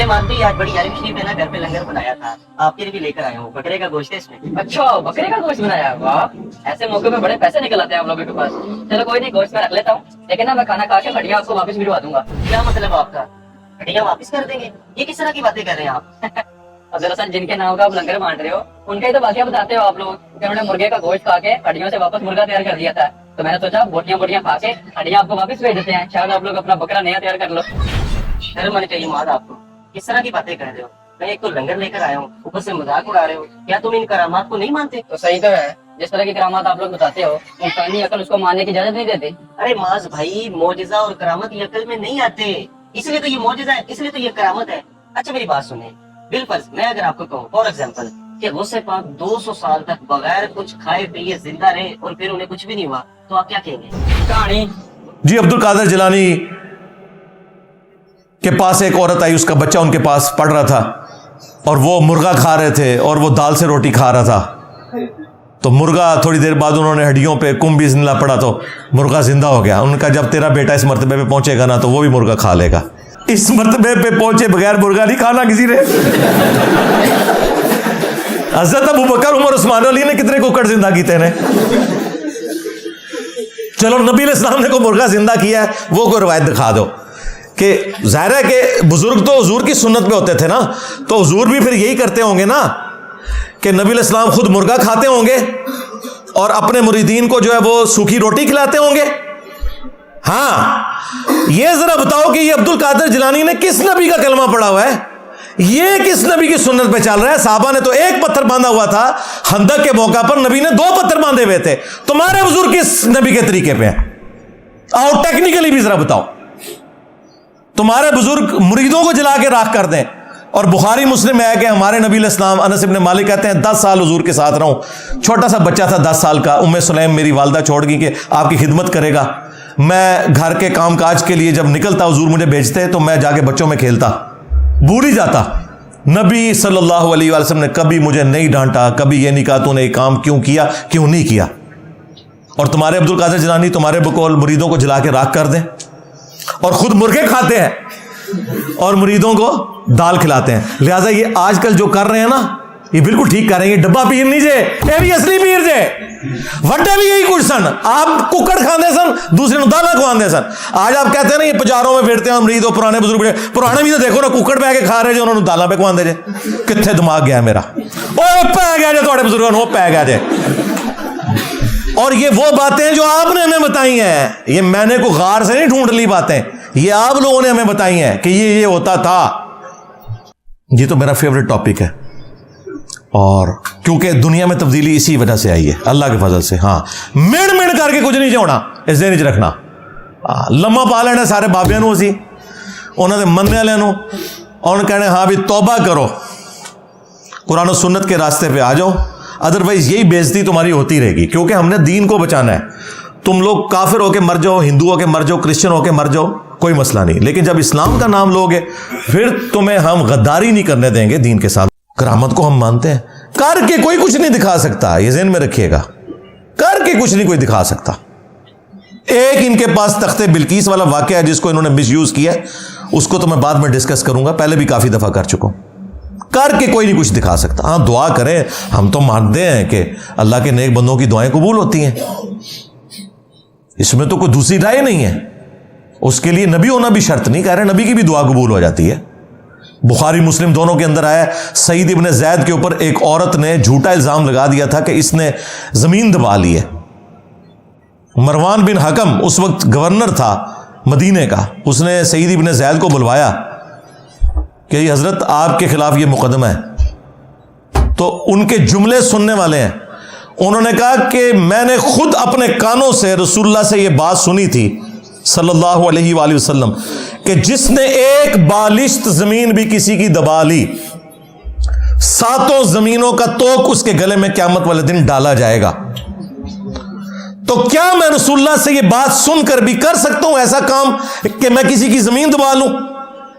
مانتے ہی آج بڑی یاری شریف ہے نا گھر پہ لنگر بنایا تھا, آپ کے لیے بھی لے کر آیا ہوں. بکرے کا گوشت ہے اس میں. اچھا بکرے کا گوشت بنایا, واہ ایسے موقع پہ بڑے پیسے نکل آتے ہیں آپ لوگوں کے پاس. چلو کوئی نہیں, گوشت میں رکھ لیتا ہوں, لیکن نا میں کھانا کھا کے ہڈیاں آپ کو واپس بھجوا دوں گا. کیا مطلب آپ کا, ہڈیاں واپس کر دیں گے؟ یہ کس طرح کی باتیں کر رہے ہیں آپ؟ اب دراصل جن کے نام کا آپ لنگر بانٹ رہے ہو ان کا ہی تو واقعہ بتاتے ہو آپ لوگ کہ انہوں نے مرغے کا گوشت کھا کے ہڈیوں سے واپس مرغا تیار کر دیا تھا. تو میں نے سوچا بوٹیاں بوٹیاں کھا کے ہڈیاں آپ کو واپس بھیج دیتے ہیں, شاید آپ لوگ اپنا بکرا نیا تیار کر لو. شرم آنی چاہیے ماد آپ کو, کس طرح کی باتیں کر رہے ہو؟ میں ایک تو لنگر لے کر آیا ہوں, اوپر سے مذاق اڑا رہے ہو. کیا تم ان کرامات کو نہیں مانتے؟ تو صحیح تو ہے, جس طرح کی کرامات آپ لوگ بتاتے ہو انسانی عقل اس کو ماننے کی اجازت نہیں دیتی. ارے معاذ بھائی, معجزہ اور کرامت یہ عقل میں نہیں آتے, اس لیے تو یہ معجزہ ہے, اس لیے تو یہ کرامت ہے. اچھا میری بات سنیں, بالفرض میں اگر آپ کو کہوں فار ایگزامپل کہ غوث پاک 200 سال تک بغیر کچھ کھائے پیے زندہ رہے اور پھر انہیں کچھ بھی نہیں ہوا, تو آپ کیا کہیں گے؟ کہانی جی عبد القادر جیلانی کے پاس ایک عورت آئی, اس کا بچہ ان کے پاس پڑھ رہا تھا اور وہ مرغا کھا رہے تھے اور وہ دال سے روٹی کھا رہا تھا. تو مرغا تھوڑی دیر بعد انہوں نے ہڈیوں پہ کم بھی زندہ پڑا تو مرغا زندہ ہو گیا. ان کا جب تیرا بیٹا اس مرتبے پہ پہنچے گا نا تو وہ بھی مرغا کھا لے گا. اس مرتبے پہ پہنچے بغیر مرغا نہیں کھانا کسی نے. حضرت ابو بکر عمر عثمان علی نے کتنے ککڑ زندہ کیتے ہیں. چلو نبی علیہ السلام نے کوئی مرغا زندہ کیا ہے, وہ کوئی روایت دکھا دو. کہ ظاہر ہے کہ بزرگ تو حضور کی سنت پہ ہوتے تھے نا, تو حضور بھی پھر یہی کرتے ہوں گے نا کہ نبی علیہ السلام خود مرغا کھاتے ہوں گے اور اپنے مریدین کو جو ہے وہ سوکھی روٹی کھلاتے ہوں گے. ہاں یہ ذرا بتاؤ کہ یہ عبد القادر جیلانی نے کس نبی کا کلمہ پڑھا ہوا ہے, یہ کس نبی کی سنت پہ چل رہا ہے؟ صحابہ نے تو ایک پتھر باندھا ہوا تھا, خندق کے موقع پر نبی نے 2 پتھر باندھے ہوئے تھے. تمہارے بزرگ کس نبی کے طریقے پہ ہیں؟ آؤ ٹیکنیکلی بھی ذرا بتاؤ. تمہارے بزرگ مریدوں کو جلا کے راکھ کر دیں, اور بخاری مسلم ہے کہ ہمارے نبی علیہ السلام, انس ابن مالک کہتے ہیں 10 سال حضور کے ساتھ رہوں, چھوٹا سا بچہ تھا 10 سال کا, ام سلیم میری والدہ چھوڑ گئی کہ آپ کی خدمت کرے گا. میں گھر کے کام کاج کے لیے جب نکلتا حضور مجھے بھیجتے تو میں جا کے بچوں میں کھیلتا, بھول ہی جاتا. نبی صلی اللہ علیہ وسلم نے کبھی مجھے نہیں ڈانٹا, کبھی یہ نہیں کہا تو نے یہ کام کیوں کیا, کیوں نہیں کیا. اور تمہارے عبد القادر جیلانی تمہارے بقول مریدوں کو جلا کے راکھ کر دیں اور خود مرغے کھاتے ہیں اور مریدوں کو دال کھلاتے ہیں. لہٰذا یہ آج کل جو کر رہے ہیں نا یہ بالکل ٹھیک کر رہے ہیں. ڈبا پیر نہیں جے, یہ بھی اصلی پیر جے, وڈے بھی یہی کچھ سن. آپ ککڑ کھاندے سن, دوسرے نوں دانا کھواندے سن. آج آپ کہتے ہیں نا یہ پجاروں میں پھرتے ہیں مرید, اور پرانے بزرگ پرانے بھی تو دیکھو نا ککڑ پہ کے کھا رہے جو, انہوں نے دالاں پہ کھواندے جے. کتنے دماغ گیا میرا, او پہ گیا جے تھوڑے بزرگوں نے, وہ پہ گیا جے. اور یہ وہ باتیں جو آپ نے ہمیں بتائی ہیں, یہ میں نے کوئی غار سے نہیں ڈھونڈ لی باتیں, یہ آپ لوگوں نے ہمیں بتائی ہیں کہ یہ ہوتا تھا. یہ تو میرا فیوریٹ ٹاپک ہے, اور کیونکہ دنیا میں تبدیلی اسی وجہ سے آئی ہے اللہ کے فضل سے. ہاں مڑ کر کے کچھ نہیں چاہنا, اس دن چ رکھنا. لما پا لینا سارے بابیاں نو, اسی انہوں نے مننے والے نو, اور کہنے ہاں بھی توبہ کرو, قرآن و سنت کے راستے پہ آ جاؤ, ادروائز یہی بےعزتی تمہاری ہوتی رہے گی. کیونکہ ہم نے دین کو بچانا ہے. تم لوگ کافر ہو کے مر جاؤ, ہندو ہو کے مر جاؤ, کرسچن ہو کے مر جاؤ, کوئی مسئلہ نہیں, لیکن جب اسلام کا نام لوگے پھر تمہیں ہم غداری نہیں کرنے دیں گے دین کے ساتھ. کرامت کو ہم مانتے ہیں, کر کے کوئی کچھ نہیں دکھا سکتا, یہ ذہن میں رکھیے گا, کر کے کچھ نہیں کوئی دکھا سکتا. ایک ان کے پاس تخت بلقیس والا واقعہ ہے جس کو انہوں نے مس یوز کیا ہے, اس کو تو میں بعد میں ڈسکس کروں گا, پہلے بھی کافی دفعہ کر چکا ہوں. کر کے کوئی نہیں کچھ دکھا سکتا. ہاں دعا کریں, ہم تو مانتے ہیں کہ اللہ کے نیک بندوں کی دعائیں قبول ہوتی ہیں, اس میں تو کوئی دوسری رائے نہیں ہے. اس کے لیے نبی ہونا بھی شرط نہیں, کہہ رہے نبی کی بھی دعا قبول ہو جاتی ہے. بخاری مسلم دونوں کے اندر آیا, سعید ابن زید کے اوپر ایک عورت نے جھوٹا الزام لگا دیا تھا کہ اس نے زمین دبا لی ہے. مروان بن حکم اس وقت گورنر تھا مدینے کا, اس نے سعید ابن زید کو بلوایا کہ یہ حضرت آپ کے خلاف یہ مقدمہ ہے. تو ان کے جملے سننے والے ہیں, انہوں نے کہا کہ میں نے خود اپنے کانوں سے رسول اللہ سے یہ بات سنی تھی صلی اللہ علیہ وآلہ وسلم کہ جس نے ایک بالشت زمین بھی کسی کی دبا لی, 7 زمینوں کا توق اس کے گلے میں قیامت والے دن ڈالا جائے گا. تو کیا میں رسول اللہ سے یہ بات سن کر بھی کر سکتا ہوں ایسا کام کہ میں کسی کی زمین دبا لوں؟